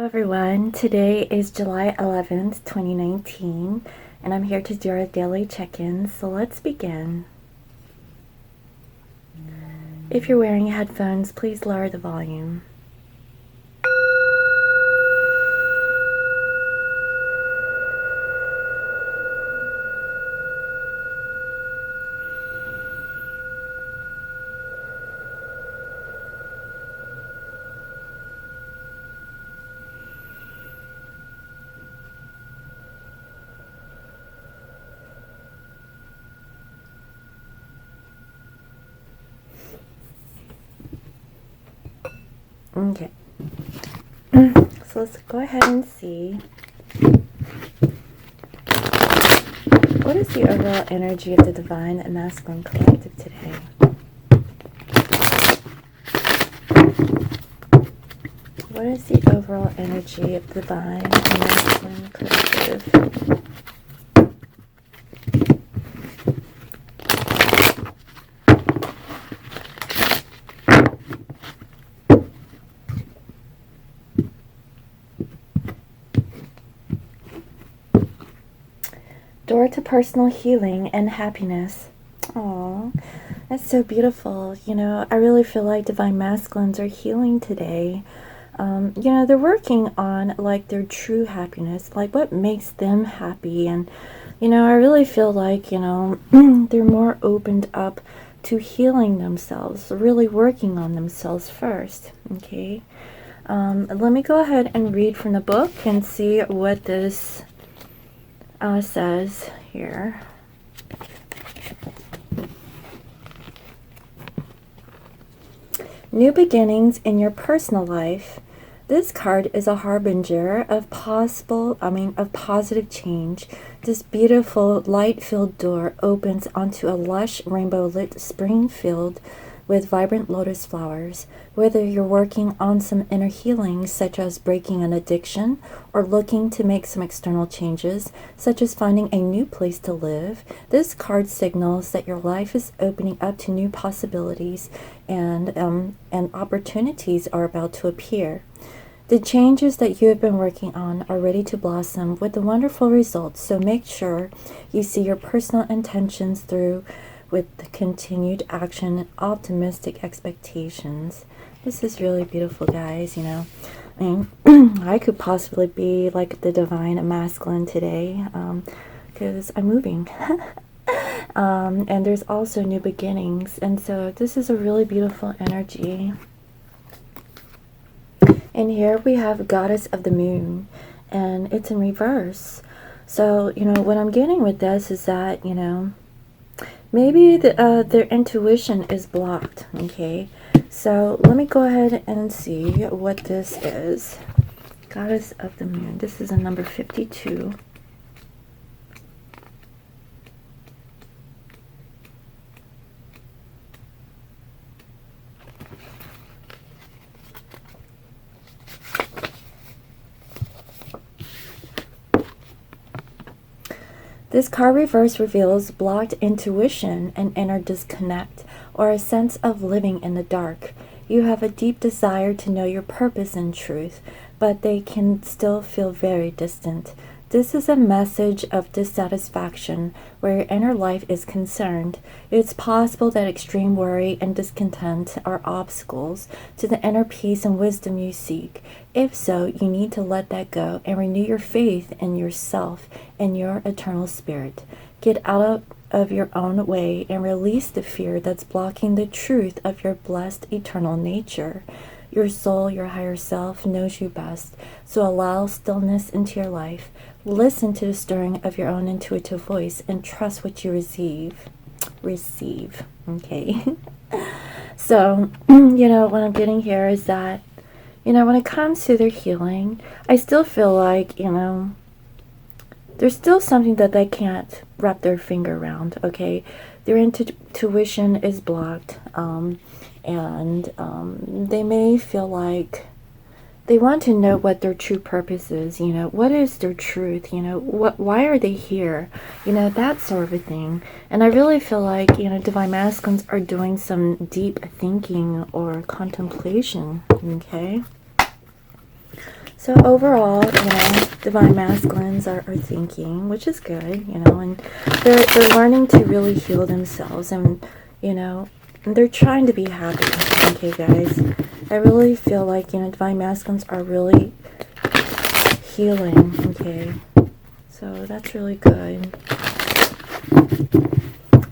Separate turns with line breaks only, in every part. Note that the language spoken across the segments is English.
everyone, today is July 11th, 2019, and I'm here to do our daily check-ins, so let's begin. If you're wearing headphones, please lower the volume. Okay, so let's go ahead and see what is the overall energy of the Divine and Masculine Collective today. What is the overall energy of the Divine and Masculine Collective? Door to personal healing and happiness. Aww, that's so beautiful. You know, I really feel like Divine Masculines are healing today. You know, they're working on like their true happiness, like what makes them happy. And, you know, I really feel like, you know, they're more opened up to healing themselves, really working on themselves first. Okay. Let me go ahead and read from the book and see what this says here. New beginnings in your personal life. This card is a harbinger of positive change. This beautiful light-filled door opens onto a lush rainbow-lit spring field with vibrant lotus flowers. Whether you're working on some inner healing, such as breaking an addiction, or looking to make some external changes, such as finding a new place to live, this card signals that your life is opening up to new possibilities and opportunities are about to appear. The changes that you have been working on are ready to blossom with the wonderful results, so make sure you see your personal intentions through with the continued action and optimistic expectations. This is really beautiful, guys. You know, I mean, I could possibly be like the Divine Masculine today because I'm moving. And there's also new beginnings, and so this is a really beautiful energy. And here we have Goddess of the Moon, and it's in reverse. So, you know, what I'm getting with this is that, you know, maybe their intuition is blocked, okay? So let me go ahead and see what this is. Goddess of the Moon. This is a number 52. This card reverse reveals blocked intuition and inner disconnect, or a sense of living in the dark. You have a deep desire to know your purpose and truth, but they can still feel very distant. This is a message of dissatisfaction where your inner life is concerned. It's possible that extreme worry and discontent are obstacles to the inner peace and wisdom you seek. If so, you need to let that go and renew your faith in yourself and your eternal spirit. Get out of your own way and release the fear that's blocking the truth of your blessed eternal nature. Your soul, your higher self, knows you best, so allow stillness into your life. Listen to the stirring of your own intuitive voice and trust what you receive. Okay? So, you know, what I'm getting here is that, you know, when it comes to their healing, I still feel like, you know, there's still something that they can't wrap their finger around, okay? Their intuition is blocked, and they may feel like they want to know what their true purpose is, you know, what is their truth, you know, why are they here, you know, that sort of a thing. And I really feel like, you know, Divine Masculines are doing some deep thinking or contemplation, okay? So overall, divine masculines are thinking, which is good, and they're learning to really heal themselves, and and they're trying to be happy. Okay, guys, I really feel like divine masculines are really healing. Okay, so that's really good.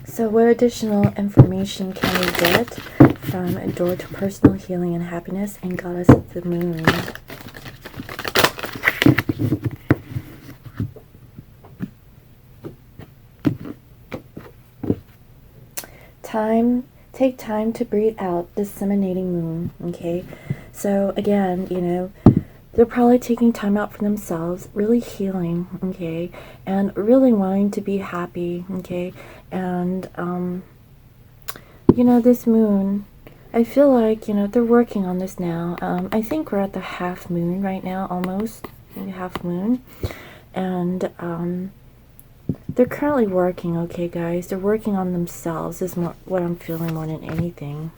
So what additional information can we get from a door to personal healing and happiness and Goddess of the Moon? Take time to breathe out, disseminating moon. Okay, so again, they're probably taking time out for themselves, really healing, okay, and really wanting to be happy, okay, and this moon, I feel like they're working on this now. I think we're at the half moon right now, almost maybe half moon, and they're currently working, okay, guys. They're working on themselves is more what I'm feeling more than anything.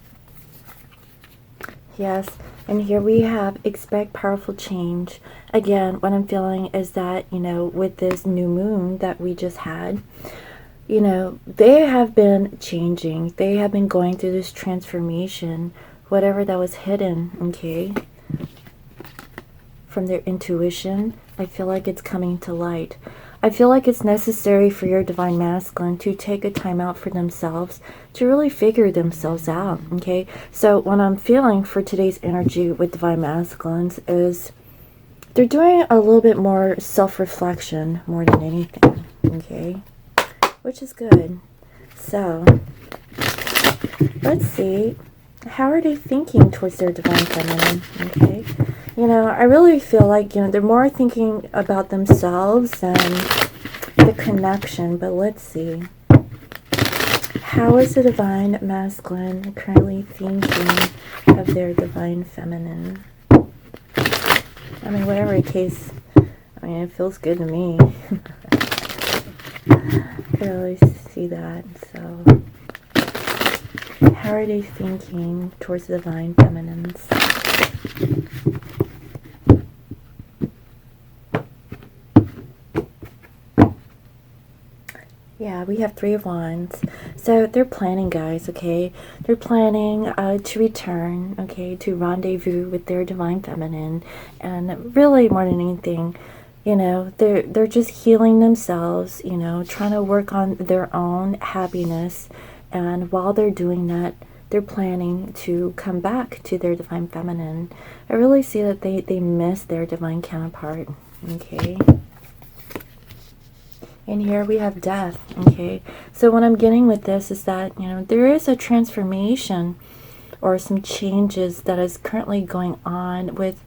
Yes, and here we have expect powerful change. Again, what I'm feeling is that, with this new moon that we just had, they have been changing. They have been going through this transformation, whatever that was hidden, okay, from their intuition. I feel like it's coming to light. I feel like it's necessary for your divine masculine to take a time out for themselves to really figure themselves out, okay? So what I'm feeling for today's energy with divine masculines is they're doing a little bit more self-reflection more than anything, okay? Which is good. So let's see. How are they thinking towards their divine feminine, okay? I really feel like, they're more thinking about themselves than the connection, but let's see. How is the divine masculine currently thinking of their divine feminine? I mean, whatever the case, it feels good to me. I can really see that, so. How are they thinking towards the divine feminines? Yeah, we have 3 of Wands. So they're planning, guys, okay? They're planning to return, okay, to rendezvous with their divine feminine. And really, more than anything, they're just healing themselves, trying to work on their own happiness. And while they're doing that, they're planning to come back to their divine feminine. I really see that they miss their divine counterpart, okay? And here we have death, okay? So what I'm getting with this is that, there is a transformation or some changes that is currently going on with,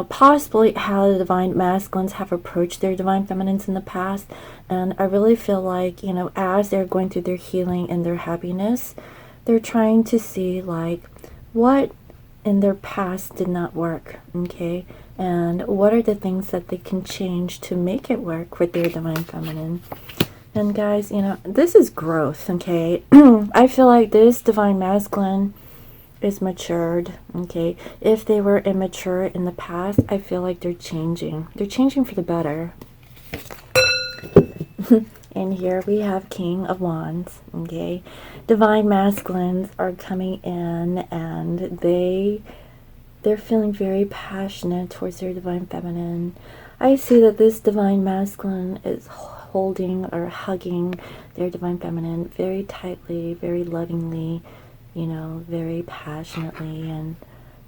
possibly how the divine masculines have approached their divine feminines in the past. And I really feel like, as they're going through their healing and their happiness, they're trying to see, like, what in their past did not work, okay? And what are the things that they can change to make it work with their divine feminine? And guys, this is growth, okay? I feel like this divine masculine is matured, okay? If they were immature in the past, I feel like they're changing. They're changing for the better. And here we have King of Wands, okay? Divine masculines are coming in, and they're feeling very passionate towards their divine feminine. I see that this divine masculine is holding or hugging their divine feminine very tightly, very lovingly, very passionately. And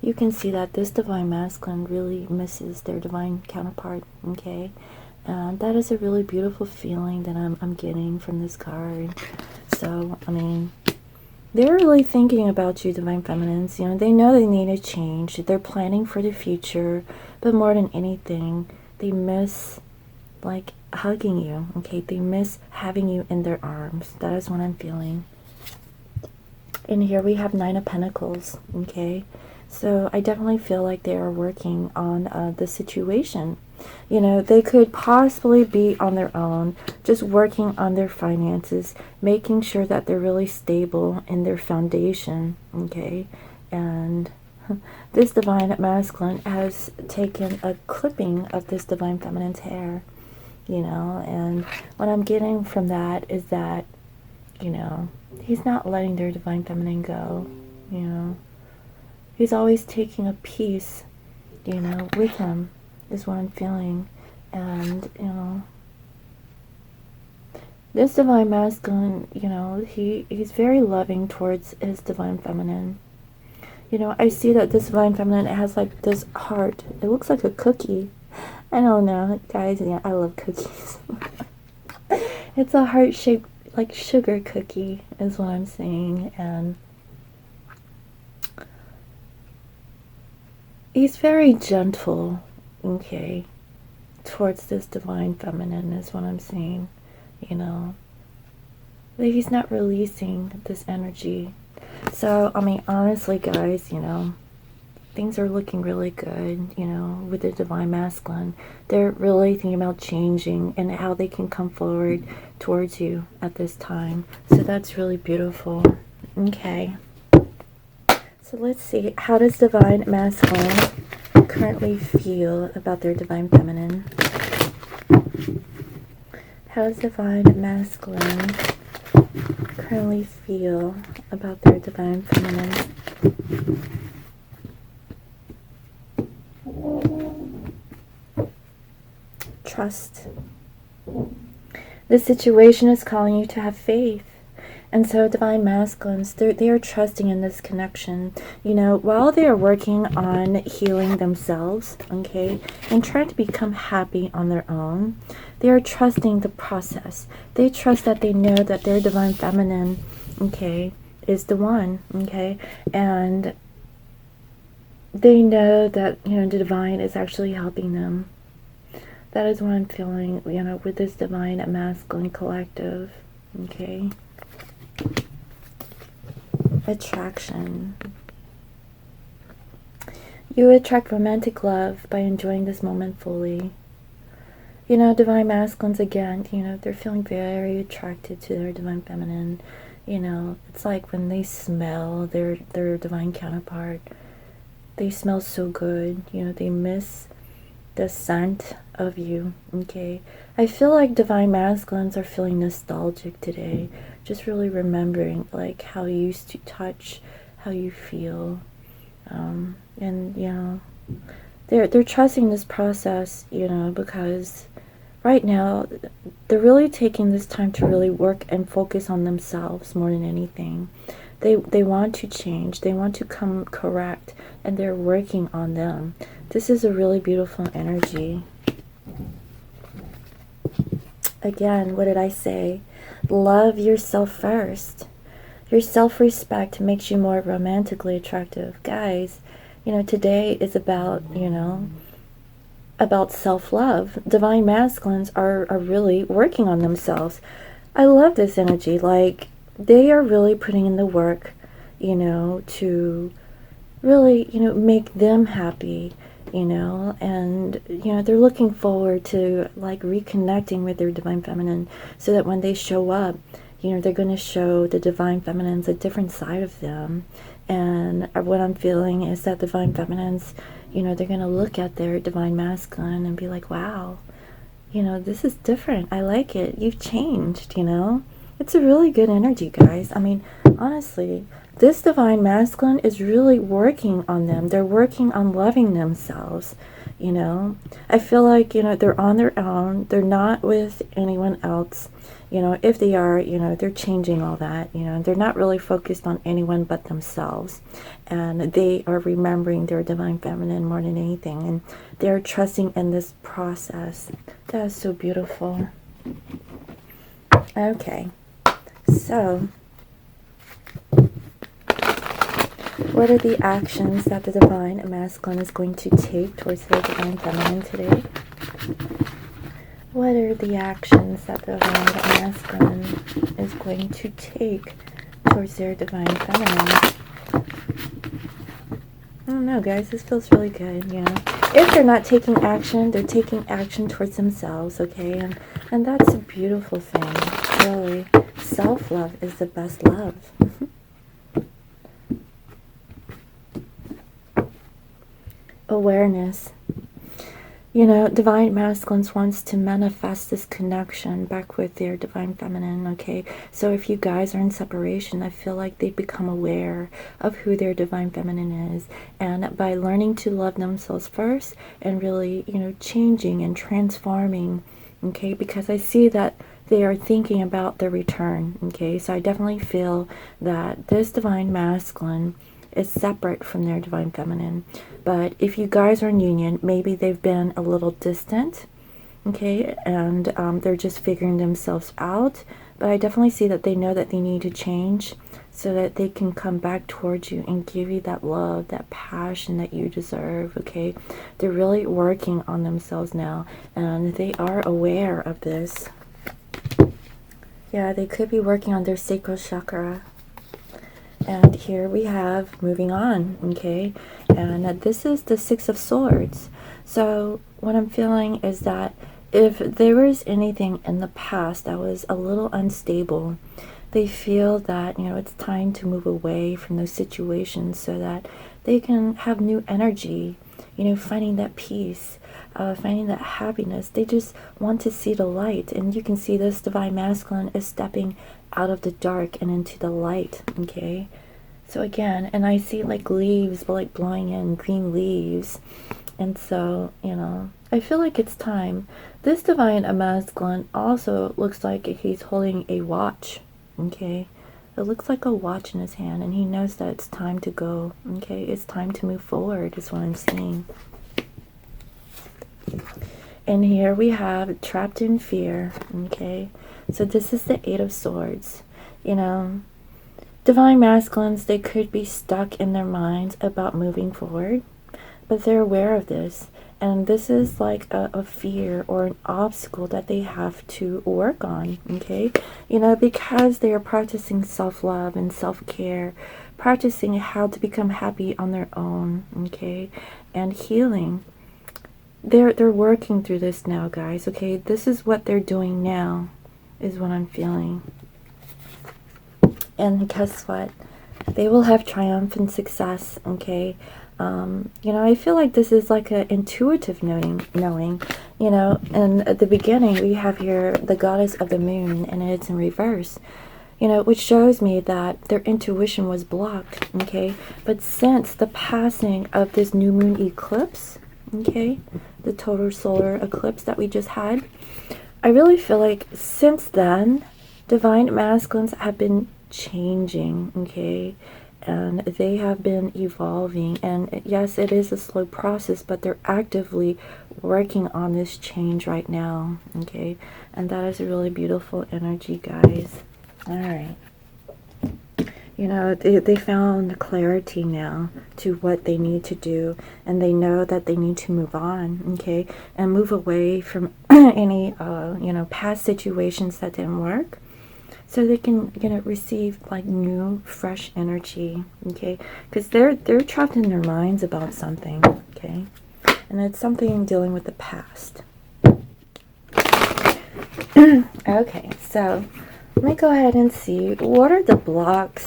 you can see that this divine masculine really misses their divine counterpart, okay? And that is a really beautiful feeling that I'm getting from this card. So, they're really thinking about you, divine feminines. They know they need a change. They're planning for the future. But more than anything, they miss, like, hugging you, okay? They miss having you in their arms. That is what I'm feeling. And here we have 9 of Pentacles, okay? So I definitely feel like they are working on the situation. They could possibly be on their own, just working on their finances, making sure that they're really stable in their foundation, okay? And this divine masculine has taken a clipping of this divine feminine's hair, you know, and what I'm getting from that is that, you know, he's not letting their divine feminine go, you know. He's always taking a piece, you know, with him, is what I'm feeling. And, you know, this divine masculine, you know, he's very loving towards his divine feminine. You know, I see that this divine feminine has like this heart. It looks like a cookie. I don't know, guys, yeah, I love cookies. It's a heart-shaped, like, sugar cookie, is what I'm saying, and he's very gentle, okay, towards this divine feminine, is what I'm saying, you know. Like, he's not releasing this energy. So, I mean, honestly, guys, you know, things are looking really good, you know, with the divine masculine. They're really thinking about changing and how they can come forward towards you at this time. So that's really beautiful. Okay. So let's see. How does divine masculine currently feel about their divine feminine? How does divine masculine currently feel about their divine feminine? Trust. This situation is calling you to have faith. And so divine masculines, they are trusting in this connection. You know, while they are working on healing themselves, okay, and trying to become happy on their own, they are trusting the process. They trust that they know that their divine feminine, okay, is the one, okay, and they know that, you know, the divine is actually helping them. That is what I'm feeling, you know, with this divine masculine collective, okay. Attraction. You attract romantic love by enjoying this moment fully. You know, divine masculines, again, you know, they're feeling very attracted to their divine feminine. You know, it's like when they smell their divine counterpart, they smell so good. You know, they miss the scent of you, okay. I feel like divine masculines are feeling nostalgic today, just really remembering like how you used to touch, how you feel, and you know, they're trusting this process, you know, because right now they're really taking this time to really work and focus on themselves more than anything. They want to change, they want to come correct, and they're working on them. This is a really beautiful energy. Again, what did I say? Love yourself first. Your self-respect makes you more romantically attractive. Guys, you know, today is about, you know, about self-love. Divine masculines are really working on themselves. I love this energy. Like, they are really putting in the work, you know, to really, you know, make them happy, you know, and, you know, they're looking forward to, like, reconnecting with their divine feminine so that when they show up, you know, they're going to show the divine feminines a different side of them. And what I'm feeling is that divine feminines, you know, they're going to look at their divine masculine and be like, wow, you know, this is different. I like it. You've changed, you know. It's a really good energy, guys. I mean, honestly, this divine masculine is really working on them. They're working on loving themselves, you know. I feel like, you know, they're on their own. They're not with anyone else. You know, if they are, you know, they're changing all that, you know. They're not really focused on anyone but themselves. And they are remembering their divine feminine more than anything. And they're trusting in this process. That is so beautiful. Okay. So, what are the actions that the divine masculine is going to take towards their divine feminine today? What are the actions that the divine masculine is going to take towards their divine feminine? I don't know, guys. This feels really good, you know. If they're not taking action, they're taking action towards themselves, okay? And that's a beautiful thing, really. Self-love is the best love. awareness. You know, divine masculines wants to manifest this connection back with their divine feminine, okay? So if you guys are in separation, I feel like they become aware of who their divine feminine is. And by learning to love themselves first and really, you know, changing and transforming, okay? Because I see that they are thinking about the return, okay? So I definitely feel that this divine masculine is separate from their divine feminine. But if you guys are in union, maybe they've been a little distant, okay, and they're just figuring themselves out. But I definitely see that they know that they need to change so that they can come back towards you and give you that love, that passion that you deserve, okay? They're really working on themselves now, and they are aware of this. Yeah, they could be working on their sacral chakra. And here we have, moving on, okay, and this is the Six of Swords. So what I'm feeling is that if there was anything in the past that was a little unstable, they feel that, you know, it's time to move away from those situations so that they can have new energy, you know, finding that peace, finding that happiness. They just want to see the light, and you can see this divine masculine is stepping out of the dark and into the light, okay? So again, and I see like leaves like blowing in, green leaves, and so, you know, I feel like it's time. This divine masculine also looks like he's holding a watch, okay? It looks like a watch in his hand, and he knows that it's time to go, okay? It's time to move forward is what I'm seeing. And here we have trapped in fear, okay? So this is the Eight of Swords. You know, divine masculines, they could be stuck in their minds about moving forward, but they're aware of this. And this is like a fear or an obstacle that they have to work on, okay? You know, because they are practicing self-love and self-care, practicing how to become happy on their own, okay? And healing. They're working through this now, guys, okay? This is what they're doing now, is what I'm feeling. And guess what? They will have triumphant success, okay? You know, I feel like this is like an intuitive knowing, you know, and at the beginning we have here the goddess of the moon, and it's in reverse, you know, which shows me that their intuition was blocked, okay? But since the passing of this new moon eclipse, okay, the total solar eclipse that we just had, I really feel like since then, divine masculines have been changing, okay, and they have been evolving. And yes, it is a slow process, but they're actively working on this change right now, okay? And that is a really beautiful energy, guys. All right. You know, they found clarity now to what they need to do, and they know that they need to move on, okay, and move away from any, you know, past situations that didn't work, so they can, you know, receive like new, fresh energy, okay, because they're trapped in their minds about something, okay, and it's something dealing with the past. Okay, so let me go ahead and see what are the blocks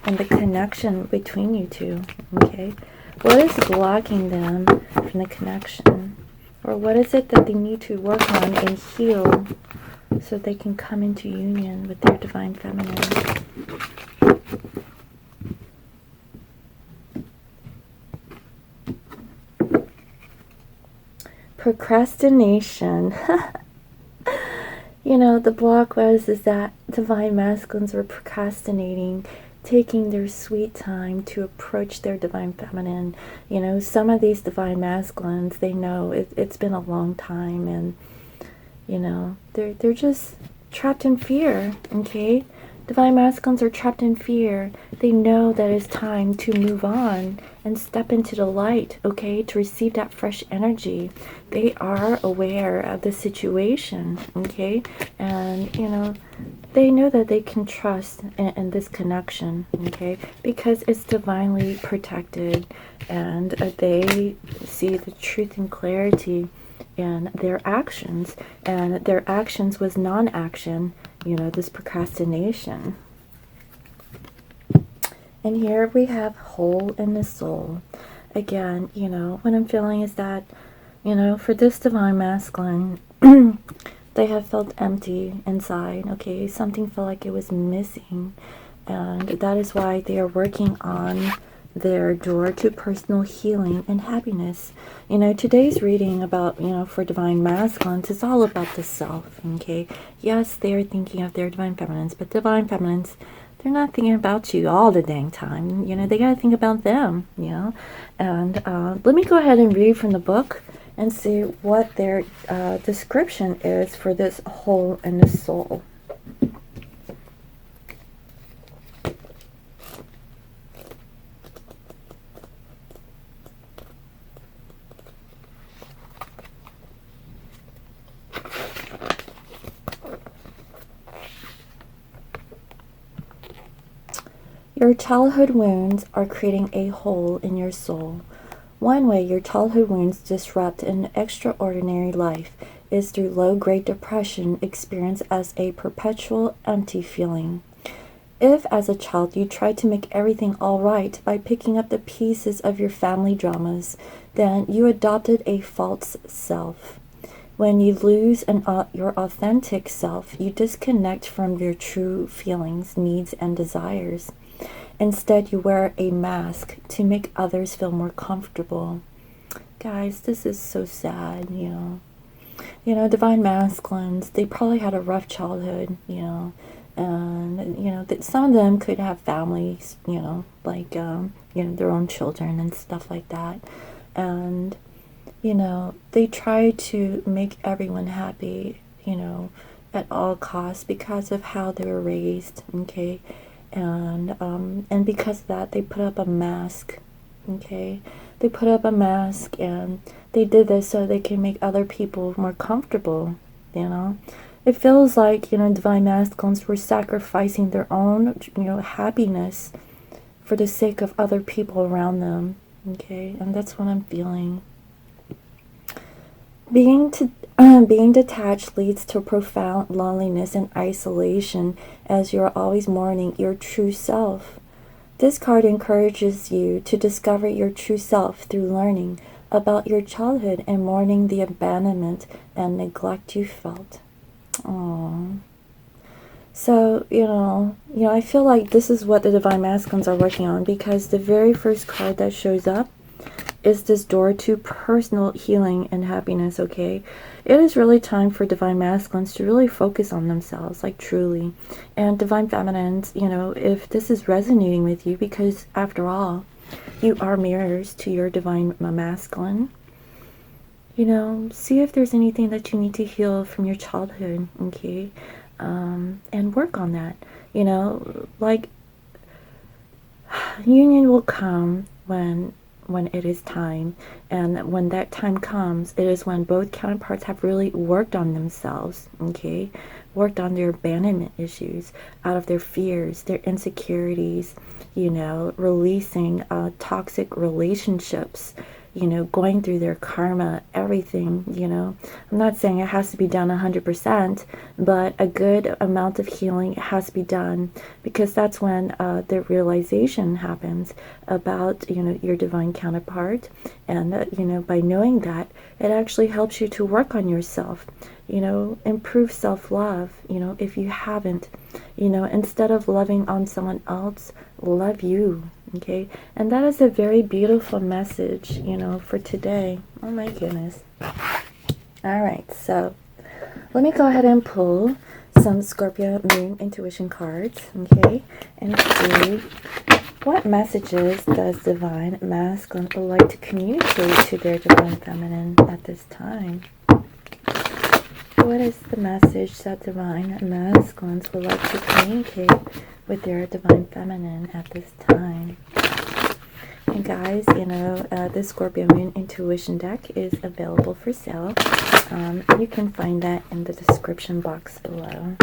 and the connection between you two, okay? What is blocking them from the connection? Or what is it that they need to work on and heal so they can come into union with their divine feminine? Procrastination. You know, the block is that divine masculines were procrastinating, taking their sweet time to approach their divine feminine. You know, some of these divine masculines, they know it's been a long time, and, you know, they're just trapped in fear, okay? Divine masculines are trapped in fear. They know that it's time to move on and step into the light, okay, to receive that fresh energy. They are aware of the situation, okay, and, you know, they know that they can trust in this connection, okay, because it's divinely protected, and they see the truth and clarity in their actions, and their actions was non-action, you know, this procrastination. And here we have hole in the soul. again, what I'm feeling is that, for this divine masculine, they have felt empty inside, okay? Something felt like it was missing. And that is why they are working on their door to personal healing and happiness. Today's reading about, for divine masculines is all about the self, okay? Yes, they are thinking of their divine feminines, but divine feminines, they're not thinking about you all the dang time. They got to think about them, And let me go ahead and read from the book and see what their description is for this whole and the soul. Your childhood wounds are creating a hole in your soul. One way your childhood wounds disrupt an extraordinary life is through low-grade depression experienced as a perpetual empty feeling. If, as a child, you tried to make everything all right by picking up the pieces of your family dramas, then you adopted a false self. When you lose your authentic self, you disconnect from your true feelings, needs, and desires. Instead, you wear a mask to make others feel more comfortable. Guys, this is so sad, divine masculines, they probably had a rough childhood, and, some of them could have families, like, their own children and stuff like that. And, they try to make everyone happy, at all costs because of how they were raised, okay? And because of that, they put up a mask, okay? They put up a mask, and they did this so they can make other people more comfortable, It feels like, divine masculines were sacrificing their own, happiness for the sake of other people around them, okay? And that's what I'm feeling. Being detached leads to profound loneliness and isolation as you're always mourning your true self. This card encourages you to discover your true self through learning about your childhood and mourning the abandonment and neglect you felt. Aww. So, I feel like this is what the divine masculines are working on, because the very first card that shows up is this door to personal healing and happiness, okay? It is really time for divine masculines to really focus on themselves, like truly. And divine feminines, if this is resonating with you, because after all, you are mirrors to your divine masculine, see if there's anything that you need to heal from your childhood, okay? And work on that, like, union will come when it is time, and when that time comes, it is when both counterparts have really worked on themselves, okay? Worked on their abandonment issues, out of their fears, their insecurities, releasing toxic relationships, going through their karma, everything, I'm not saying it has to be done 100%, but a good amount of healing has to be done, because that's when the realization happens about, your divine counterpart. And, by knowing that, it actually helps you to work on yourself, improve self-love, if you haven't, instead of loving on someone else, love you. Okay, and that is a very beautiful message, for today. Oh my goodness. All right, so let me go ahead and pull some Scorpio Moon Intuition cards, okay, and see what messages does divine masculine would like to communicate to their divine feminine at this time. What is the message that divine masculines would like to communicate with their divine feminine at this time? And guys, this Scorpio Moon Intuition deck is available for sale. You can find that in the description box below.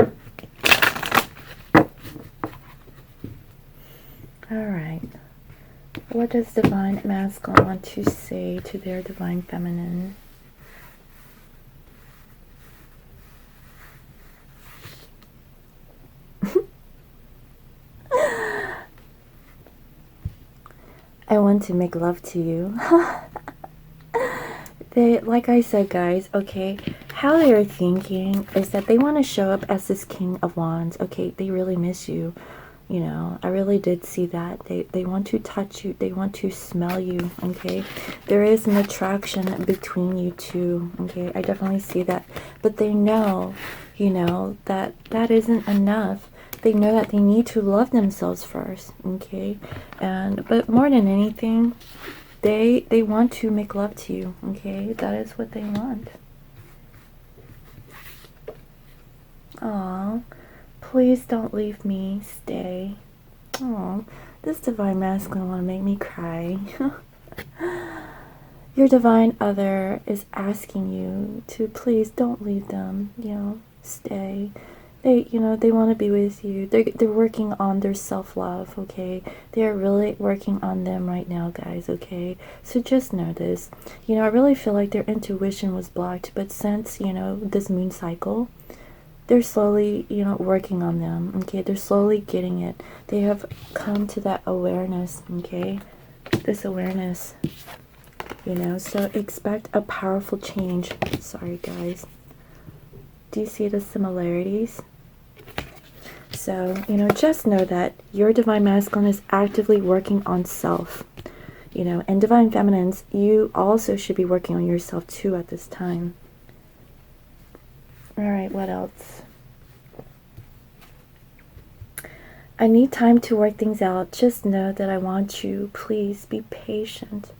Alright. What does divine masculine want to say to their divine feminine? I want to make love to you. They, like I said, guys, okay, how they are thinking is that they want to show up as this King of Wands. Okay, they really miss you. You know, I really did see that. They want to touch you. They want to smell you, okay? There is an attraction between you two, okay? I definitely see that. But they know, you know, that that isn't enough. They know that they need to love themselves first, okay? But more than anything, they want to make love to you, okay? That is what they want. Aww. Please don't leave me. Stay. Oh, this divine masculine want to make me cry. Your divine other is asking you to please don't leave them. You know, stay. They, you know, they want to be with you. They're working on their self-love. Okay, they are really working on them right now, guys. Okay, so just know this. You know, I really feel like their intuition was blocked, but since, you know, this moon cycle, they're slowly, you know, working on them, okay? They're slowly getting it. They have come to that awareness, okay? This awareness, you know? So expect a powerful change. Sorry, guys. Do you see the similarities? So, you know, just know that your divine masculine is actively working on self, you know? And divine feminines, you also should be working on yourself too at this time. Alright, what else? I need time to work things out. Just know that I want you. Please be patient.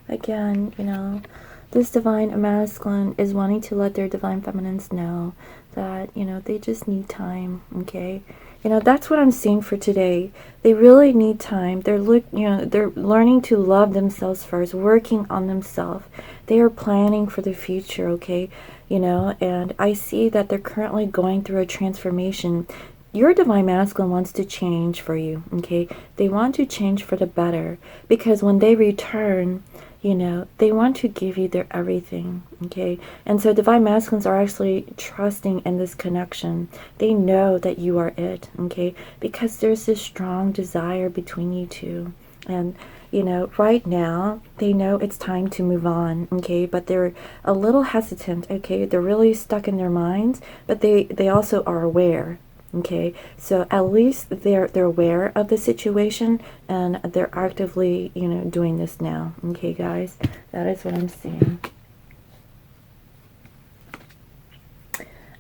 Again, you know, this divine masculine is wanting to let their divine feminines know that, you know, they just need time, okay? You know, that's what I'm seeing for today. They really need time. They're learning to love themselves first, working on themselves. They are planning for the future, okay? You know, and I see that they're currently going through a transformation. Your divine masculine wants to change for you, okay? They want to change for the better, because when they return, you know, they want to give you their everything, okay? And so divine masculines are actually trusting in this connection. They know that you are it, okay? Because there's this strong desire between you two. And, you know, right now, they know it's time to move on, okay? But they're a little hesitant, okay? They're really stuck in their minds, but they also are aware, okay? So at least they're aware of the situation, and they're actively, you know, doing this now, okay, guys? That is what I'm seeing.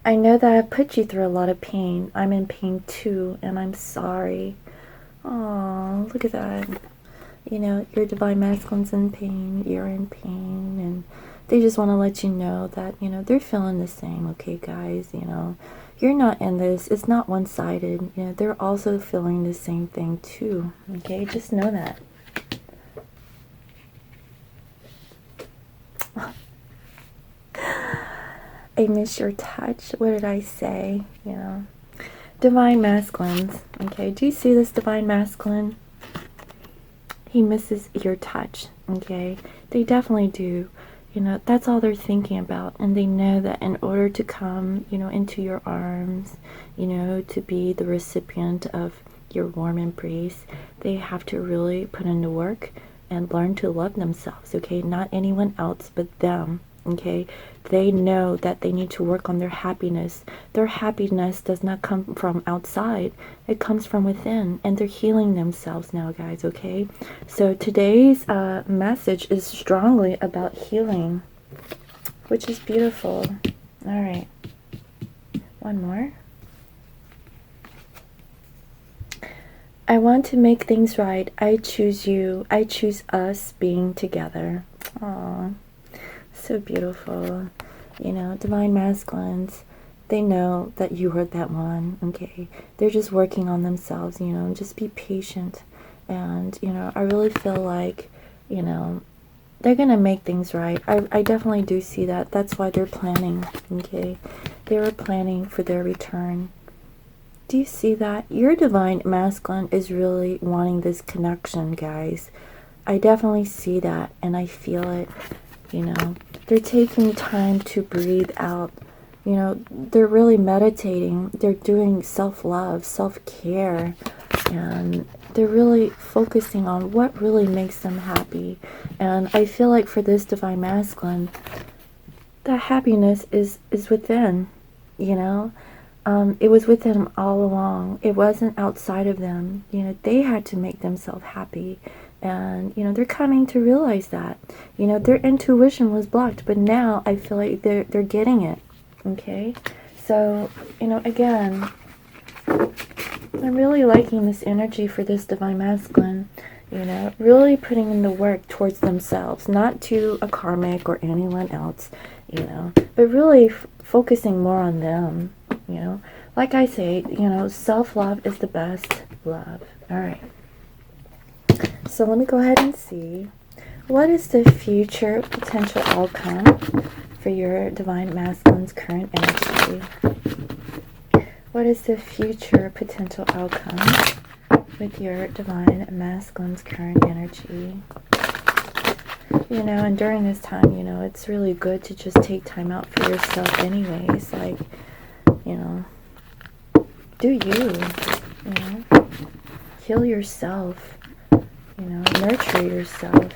I know that I put you through a lot of pain. I'm in pain too, and I'm sorry. Oh, look at that. You know, your divine masculine's in pain, you're in pain, and they just want to let you know that, you know, they're feeling the same, okay, guys? You know, you're not in this. It's not one-sided. You know, they're also feeling the same thing too, okay? Just know that. I miss your touch. What did I say? You know, divine masculines, okay? Do you see this divine masculine? He misses your touch, okay? They definitely do. You know, that's all they're thinking about. And they know that in order to come, you know, into your arms, you know, to be the recipient of your warm embrace, they have to really put in the work and learn to love themselves, okay? Not anyone else but them, okay? They know that they need to work on their happiness. Their happiness does not come from outside. It comes from within, and they're healing themselves now, guys, okay? So today's message is strongly about healing, which is beautiful. All right. One more. I want to make things right. I choose you. I choose us being together. Aww. So beautiful. You know, divine masculines, they know that you are that one, okay? They're just working on themselves, you know, just be patient. And, you know, I really feel like, you know, they're gonna make things right. I definitely do see that. That's why they're planning, okay? They were planning for their return. Do you see that? Your divine masculine is really wanting this connection, guys. I definitely see that, and I feel it. You know, they're taking time to breathe out. You know, they're really meditating. They're doing self-love, self-care. and they're really focusing on what really makes them happy. And I feel like for this divine masculine, that happiness is within, you know. It was within them all along. It wasn't outside of them. You know, they had to make themselves happy. And, you know, they're coming to realize that. You know, their intuition was blocked, but now I feel like they're getting it. Okay? So, you know, again, I'm really liking this energy for this divine masculine. You know, really putting in the work towards themselves, not to a karmic or anyone else, you know, but really focusing more on them, you know. Like I say, you know, self-love is the best love. All right. So let me go ahead and see. What is the future potential outcome for your divine masculine's current energy? What is the future potential outcome with your divine masculine's current energy? You know, and during this time, you know, it's really good to just take time out for yourself anyways. Like, you know, do you know, heal yourself, you know, nurture yourself.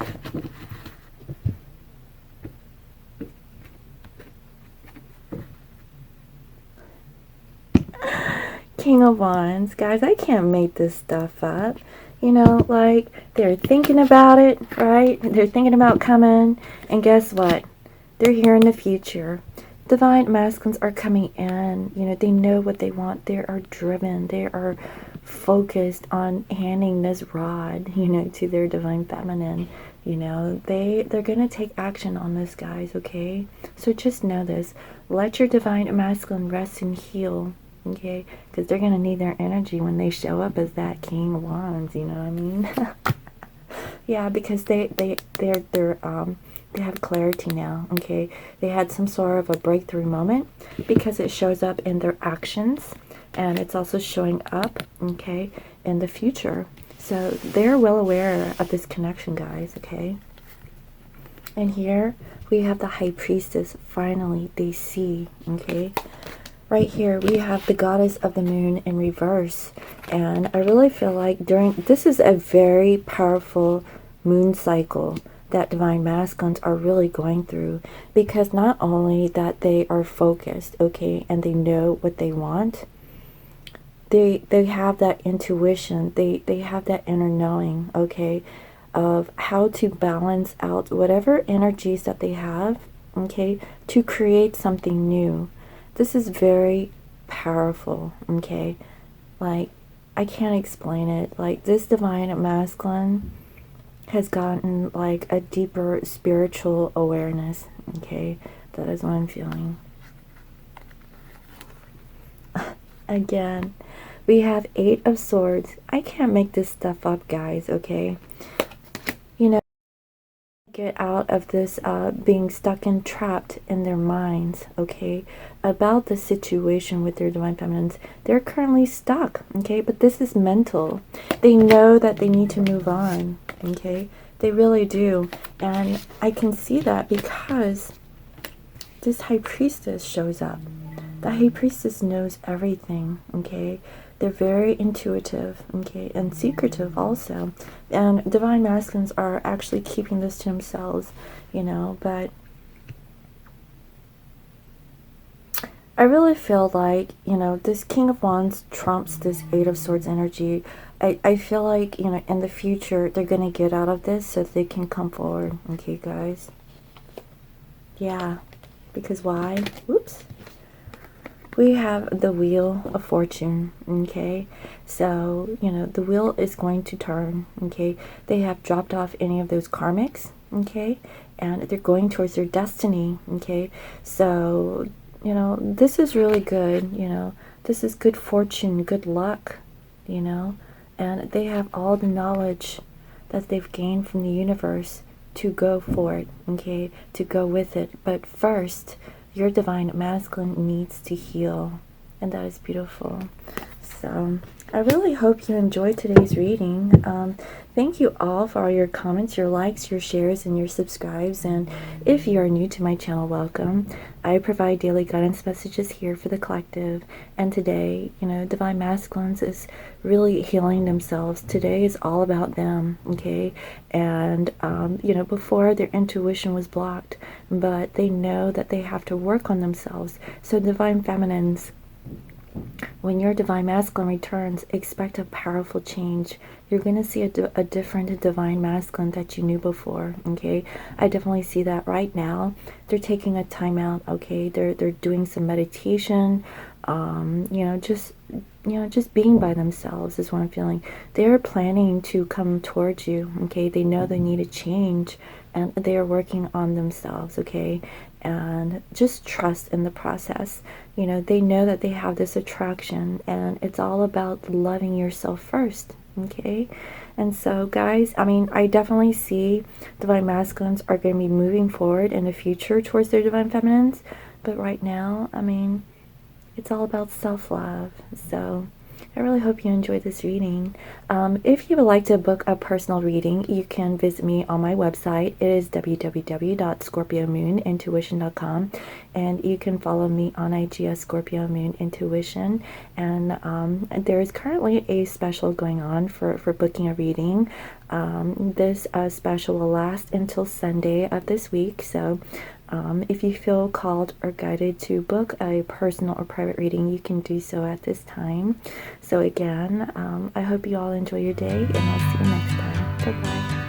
King of Wands, guys, I can't make this stuff up. You know, like, they're thinking about it, right? They're thinking about coming, and guess what? They're here in the future. Divine masculines are coming in. You know, they know what they want. They are driven. They are focused on handing this rod, you know, to their divine feminine. You know, they're going to take action on this, guys, okay? So just know this. Let your divine masculine rest and heal. Okay, because they're gonna need their energy when they show up as that King of Wands. You know what I mean? Yeah, because they have clarity now. Okay, they had some sort of a breakthrough moment because it shows up in their actions, and it's also showing up, okay, in the future. So they're well aware of this connection, guys. Okay, and here we have the High Priestess. Finally, they see. Okay. Right here, we have the Goddess of the Moon in reverse. And I really feel like this is a very powerful moon cycle that divine masculines are really going through. Because not only that they are focused, okay, and they know what they want, they have that intuition, they have that inner knowing, okay, of how to balance out whatever energies that they have, okay, to create something new. This is very powerful, okay? Like, I can't explain it. Like, this divine masculine has gotten, like, a deeper spiritual awareness, okay? That is what I'm feeling. Again, we have 8 of Swords. I can't make this stuff up, guys, okay? You know, get out of this being stuck and trapped in their minds, okay, about the situation with their divine feminines. They're currently stuck, okay, but this is mental. They know that they need to move on, okay, they really do. And I can see that because this High Priestess shows up. The High Priestess knows everything, okay. They're very intuitive, okay, and secretive also. And divine masculines are actually keeping this to themselves, you know, but I really feel like, you know, this King of Wands trumps this 8 of Swords energy. I feel like, you know, in the future, they're going to get out of this so they can come forward, okay, guys? Yeah, because why? Whoops. We have the Wheel of Fortune, okay? So, you know, the wheel is going to turn, okay? They have dropped off any of those karmics, okay? And they're going towards their destiny, okay? So, you know, this is really good, you know? This is good fortune, good luck, you know? And they have all the knowledge that they've gained from the universe to go for it, okay? To go with it. But first, your divine masculine needs to heal, and that is beautiful. So I really hope you enjoyed today's reading. Thank you all for all your comments, your likes, your shares, and your subscribes. And if you are new to my channel, welcome. I provide daily guidance messages here for the collective. And today, Divine Masculines is really healing themselves. Today is all about them, okay? And, before their intuition was blocked, but they know that they have to work on themselves. So Divine Feminines, when your Divine Masculine returns, expect a powerful change. You're going to see a different Divine Masculine that you knew before, okay? I definitely see that right now. They're taking a time out, okay? They're doing some meditation, just being by themselves is what I'm feeling. They're planning to come towards you, okay? They know they need a change, and they are working on themselves, okay? And just trust in the process. They know that they have this attraction, and it's all about loving yourself first, okay? And so, guys, I definitely see Divine Masculines are going to be moving forward in the future towards their Divine Feminines, but right now, it's all about self-love. So I really hope you enjoyed this reading. If you would like to book a personal reading, you can visit me on my website. It is www.scorpiomoonintuition.com, and you can follow me on IG as Scorpio Moon Intuition. And there is currently a special going on for booking a reading. This special will last until Sunday of this week. So if you feel called or guided to book a personal or private reading, you can do so at this time. So again, I hope you all enjoy your day, and I'll see you next time. Bye-bye.